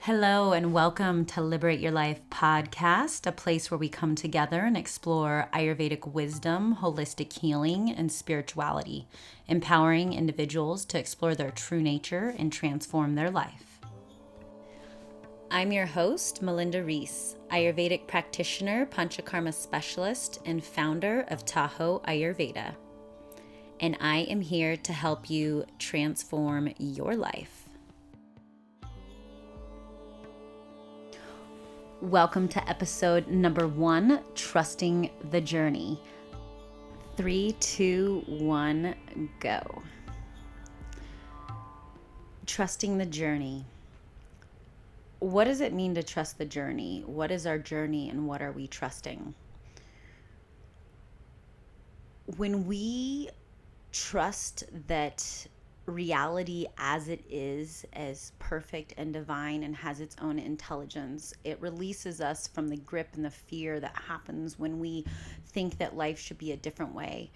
Hello, and welcome to Liberate Your Life podcast, a place where we come together and explore Ayurvedic wisdom, holistic healing, and spirituality, empowering individuals to explore their true nature and transform their life. I'm your host, Melinda Reese, Ayurvedic practitioner, Panchakarma specialist, and founder of Tahoe Ayurveda. And I am here to help you transform your life. Welcome to episode number 1, Trusting the Journey. 3, 2, 1, go. Trusting the journey. What does it mean to trust the journey? What is our journey and what are we trusting? When we trust that reality as it is perfect and divine and has its own intelligence, it releases us from the grip and the fear that happens when we think that life should be a different way.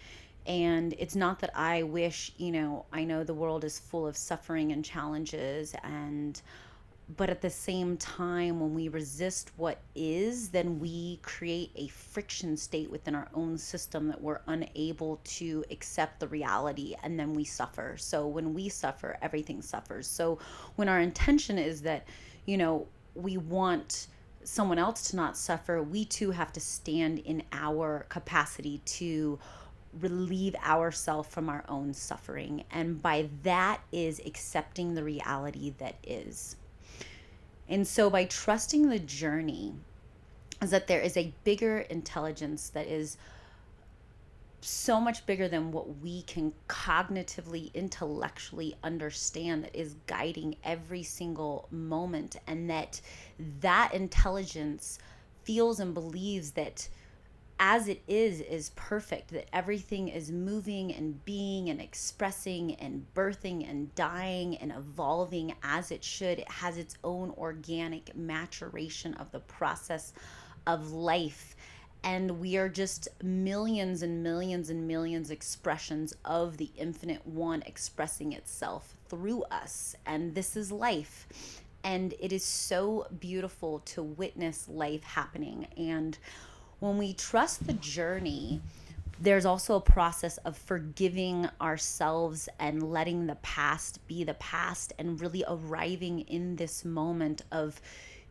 And it's not that I wish, I know the world is full of suffering and challenges, but at the same time, when we resist what is, then we create a friction state within our own system that we're unable to accept the reality, and then we suffer. So when we suffer, everything suffers. So when our intention is that, we want someone else to not suffer, we too have to stand in our capacity to relieve ourselves from our own suffering. And by that is accepting the reality that is. And so by trusting the journey, is that there is a bigger intelligence that is so much bigger than what we can cognitively, intellectually understand, that is guiding every single moment. And that intelligence feels and believes that as it is perfect, that everything is moving and being and expressing and birthing and dying and evolving as it should. It has its own organic maturation of the process of life. And we are just millions and millions and millions expressions of the infinite one expressing itself through us. And this is life. And it is so beautiful to witness life happening. And when we trust the journey, there's also a process of forgiving ourselves and letting the past be the past, and really arriving in this moment of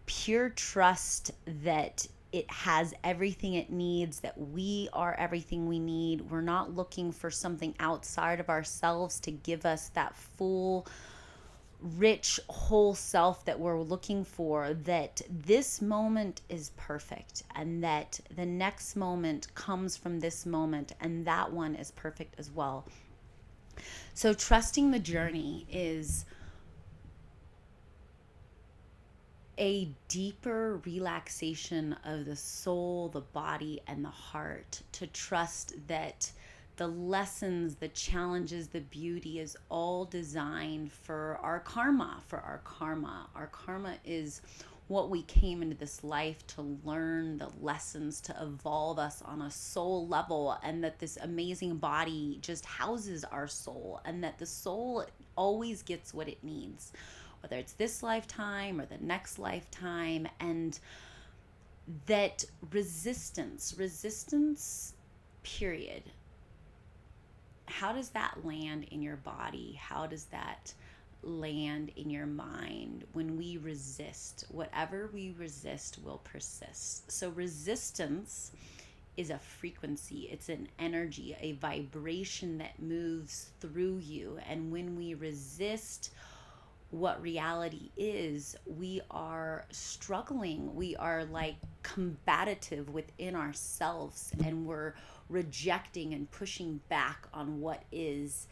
pure trust that it has everything it needs, that we are everything we need. We're not looking for something outside of ourselves to give us that full, rich, whole self that we're looking for, that this moment is perfect and that the next moment comes from this moment and that one is perfect as well. So trusting the journey is a deeper relaxation of the soul, the body, and the heart, to trust that the lessons, the challenges, the beauty is all designed for our karma, Our karma is what we came into this life to learn, the lessons to evolve us on a soul level, and that this amazing body just houses our soul, and that the soul always gets what it needs, whether it's this lifetime or the next lifetime. And that resistance, period. How does that land in your body? How does that land in your mind? When we resist, whatever we resist will persist. So resistance is a frequency, it's an energy, a vibration that moves through you. And when we resist what reality is, we are struggling. We are like combative within ourselves, and we're rejecting and pushing back on what is.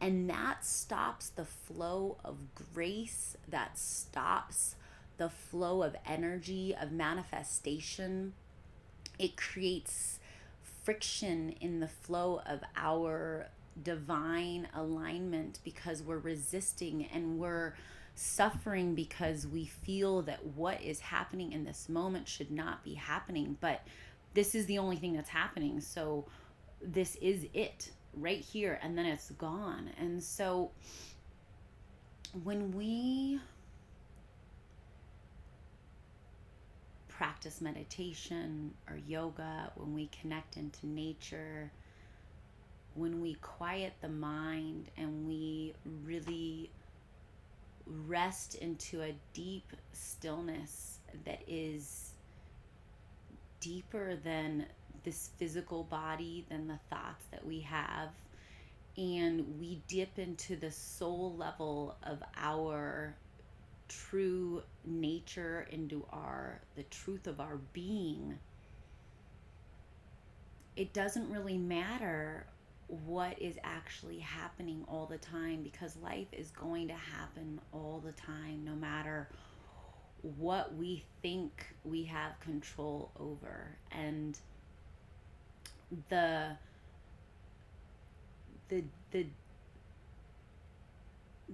And that stops the flow of grace, that stops the flow of energy, of manifestation. It creates friction in the flow of our divine alignment, because we're resisting and we're suffering because we feel that what is happening in this moment should not be happening, but this is the only thing that's happening, so this is it right here, and then it's gone. And so when we practice meditation or yoga, when we connect into nature, when we quiet the mind and we really rest into a deep stillness that is deeper than this physical body, than the thoughts that we have, and we dip into the soul level of our true nature, into the truth of our being, it doesn't really matter what is actually happening all the time, because life is going to happen all the time, no matter what we think we have control over. And the the the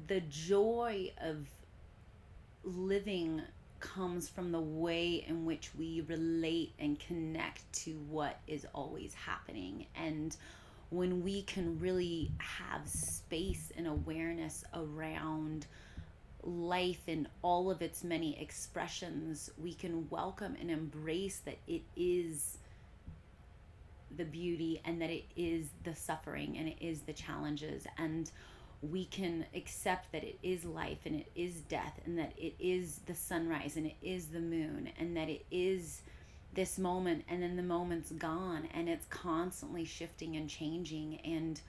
the joy of living comes from the way in which we relate and connect to what is always happening. And when we can really have space and awareness around life in all of its many expressions, we can welcome and embrace that it is the beauty, and that it is the suffering, and it is the challenges, and we can accept that it is life and it is death, and that it is the sunrise and it is the moon, and that it is this moment, and then the moment's gone, and it's constantly shifting and changing. And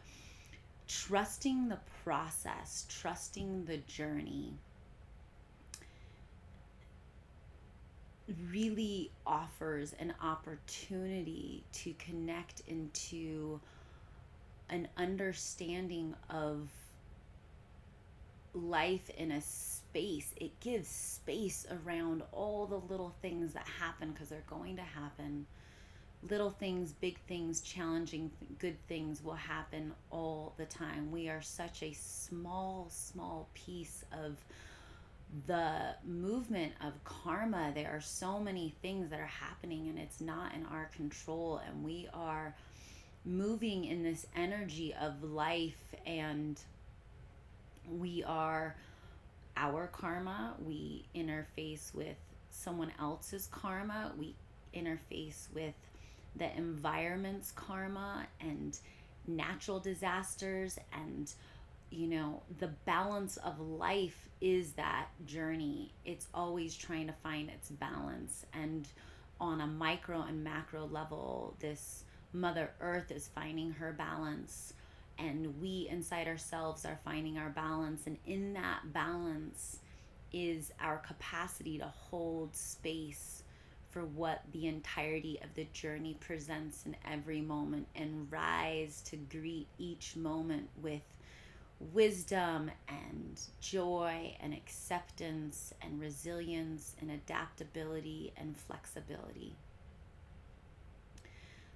trusting the process, trusting the journey, really offers an opportunity to connect into an understanding of life in a space. It gives space around all the little things that happen, because they're going to happen. Little things, big things, challenging, good things will happen all the time. We are such a small piece of the movement of karma. There are so many things that are happening, and it's not in our control, and we are moving in this energy of life, and we are our karma. We interface with someone else's karma. We interface with the environment's karma and natural disasters, and the balance of life is that journey. It's always trying to find its balance. And on a micro and macro level, this Mother Earth is finding her balance, and we inside ourselves are finding our balance. And in that balance is our capacity to hold space for what the entirety of the journey presents in every moment, and rise to greet each moment with wisdom and joy and acceptance and resilience and adaptability and flexibility.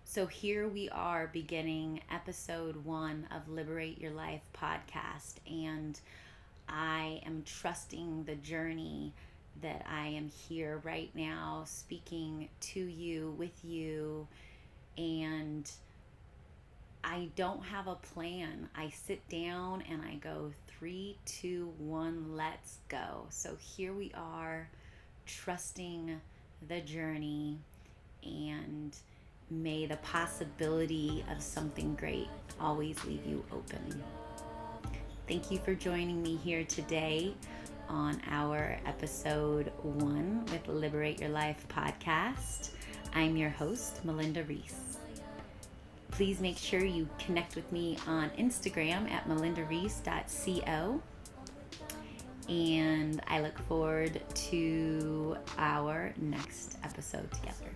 So here we are, beginning episode 1 of Liberate Your Life podcast, and I am trusting the journey that I am here right now speaking to you, with you, and I don't have a plan. I sit down and I go 3, 2, 1, let's go. So here we are, trusting the journey, and may the possibility of something great always leave you open. Thank you for joining me here today on our episode 1 with Liberate Your Life podcast. I'm your host, Melinda Reese. Please make sure you connect with me on Instagram at melindareese.co. And I look forward to our next episode together.